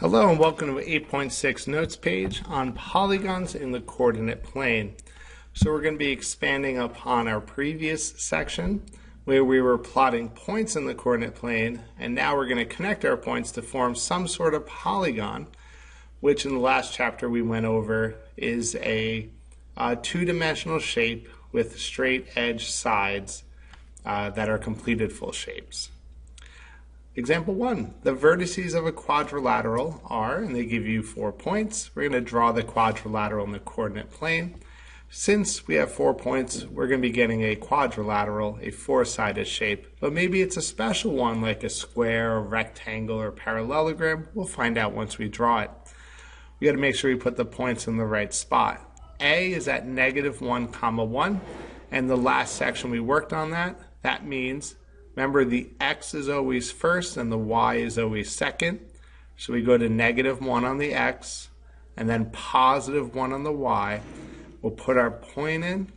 Hello and welcome to 8.6 notes page on polygons in the coordinate plane. So we're going to be expanding upon our previous section where we were plotting points in the coordinate plane, and now we're going to connect our points to form some sort of polygon, which in the last chapter we went over is a two-dimensional shape with straight edge sides that are completed full shapes. Example 1, the vertices of a quadrilateral are, and they give you 4 points. We're going to draw the quadrilateral in the coordinate plane. Since we have 4 points, we're going to be getting a quadrilateral, a four-sided shape, but maybe it's a special one like a square, a rectangle, or parallelogram. We'll find out once we draw it. We got to make sure we put the points in the right spot. A is at -1, 1, and the last section we worked on that. That means, remember, the x is always first and the y is always second. So we go to -1 on the x and then +1 on the y. We'll put our point in,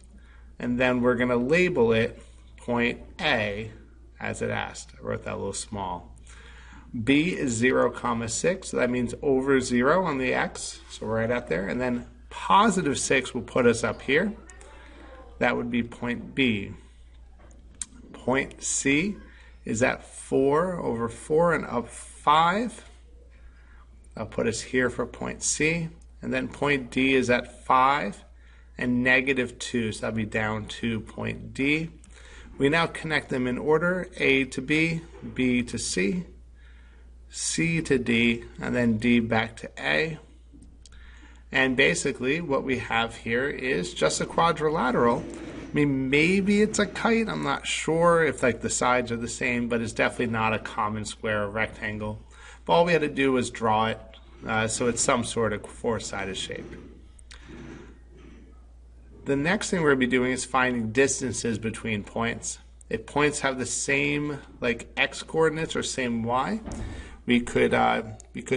and then we're going to label it point A as it asked. I wrote that a little small. B is 0, 6, so that means over 0 on the x, so right out there. And then +6 will put us up here. That would be point B. Point C is at 4 over 4 and up 5. That'll put us here for point C. And then point D is at 5 and -2, so that'll be down to point D. We now connect them in order, A to B, B to C, C to D, and then D back to A. And basically what we have here is just a quadrilateral. I mean, maybe it's a kite. I'm not sure if like the sides are the same, but it's definitely not a common square or rectangle. But all we had to do was draw it, so it's some sort of four-sided shape. The next thing we're going to be doing is finding distances between points. If points have the same like x coordinates or same y, we could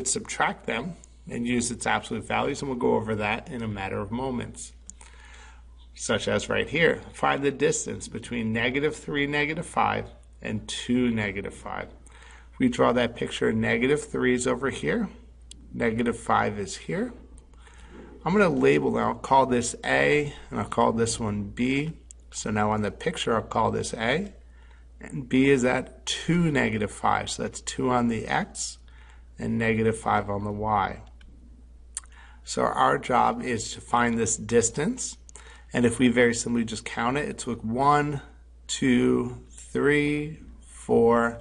subtract them and use its absolute values, and we'll go over that in a matter of moments. Such as right here, find the distance between -3, -5, and 2, -5. If we draw that picture, -3 is over here, -5 is here. I'm going to label now, I'll call this A, and I'll call this one B. So now on the picture, I'll call this A, and B is at 2, -5, so that's 2 on the x, and -5 on the y. So our job is to find this distance. And if we very simply just count it, it's like 1, 2, 3, 4,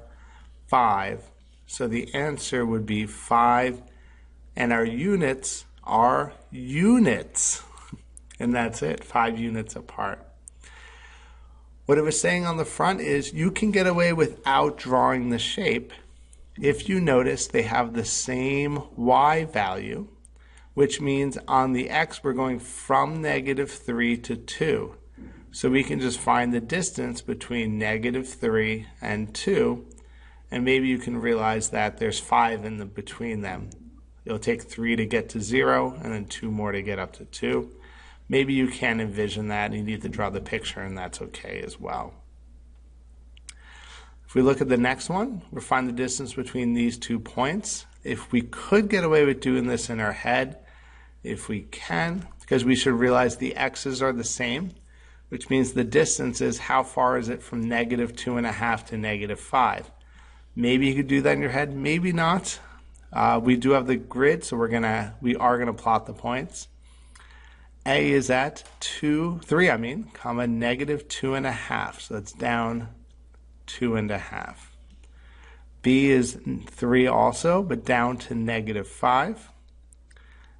5. So the answer would be 5, and our units are units. And that's it, 5 units apart. What it was saying on the front is you can get away without drawing the shape if you notice they have the same y value, which means on the x we're going from -3 to 2. So we can just find the distance between -3 and 2, and maybe you can realize that there's 5 in the between them. It'll take 3 to get to 0 and then 2 more to get up to 2. Maybe you can't envision that and you need to draw the picture, and that's okay as well. If we look at the next one, we'll find the distance between these 2 points. If we could get away with doing this in our head, if we can, because we should realize the x's are the same, which means the distance is how far is it from -2.5 to -5. Maybe you could do that in your head, maybe not. We do have the grid, so we are gonna plot the points. A is at 3, comma -2.5, so that's down 2.5. B is 3 also, but down to -5.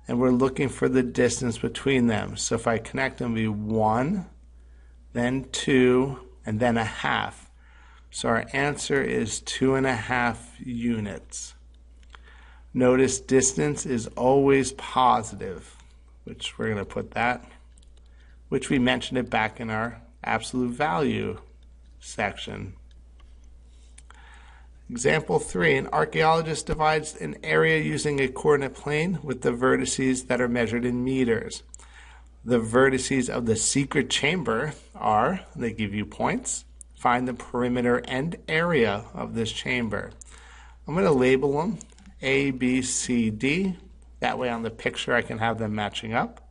And we're looking for the distance between them. So if I connect them, it'll be 1, then 2, and then 1/2. So our answer is 2.5 units. Notice distance is always positive, which we're going to put that, which we mentioned it back in our absolute value section. Example 3, an archaeologist divides an area using a coordinate plane with the vertices that are measured in meters. The vertices of the secret chamber are, they give you points, find the perimeter and area of this chamber. I'm going to label them A, B, C, D. That way on the picture I can have them matching up.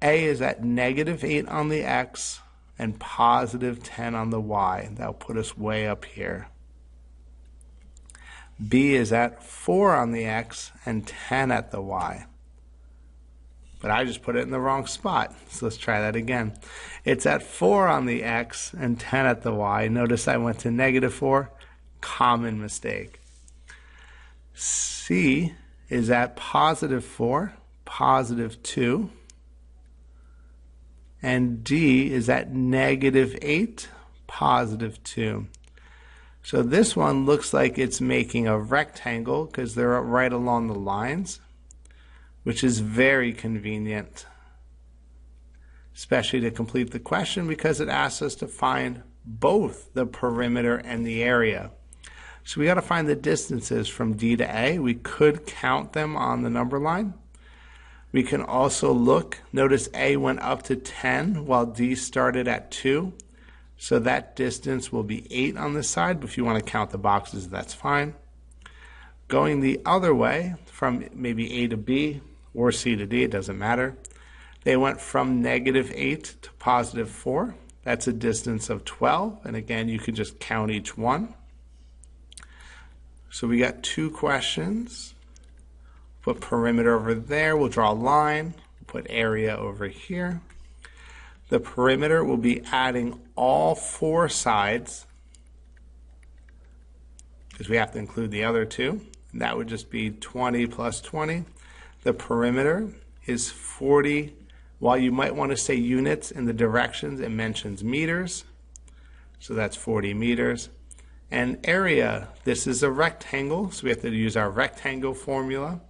A is at -8 on the X and +10 on the Y. That'll put us way up here. B is at 4 on the X and 10 at the Y. But I just put it in the wrong spot. So let's try that again. It's at 4 on the X and 10 at the Y. Notice I went to -4. Common mistake. C is at +4, +2. And D is at -8, +2. So this one looks like it's making a rectangle because they're right along the lines, which is very convenient, especially to complete the question because it asks us to find both the perimeter and the area. So we got to find the distances from D to A. We could count them on the number line. We can also look, notice A went up to 10 while D started at 2. So that distance will be 8 on this side, but if you want to count the boxes, that's fine. Going the other way, from maybe A to B or C to D, it doesn't matter. They went from -8 to +4. That's a distance of 12, and again, you can just count each one. So we got 2 questions. Put perimeter over there, we'll draw a line, put area over here. The perimeter will be adding all 4 sides because we have to include the other 2. And that would just be 20 plus 20. The perimeter is 40. While you might want to say units in the directions, it mentions meters. So that's 40 meters. And area, this is a rectangle, so we have to use our rectangle formula.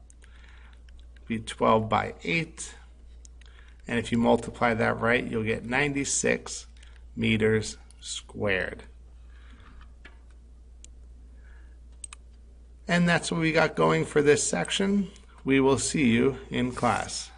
Be 12 by 8. And if you multiply that right, you'll get 96 meters squared. And that's what we got going for this section. We will see you in class.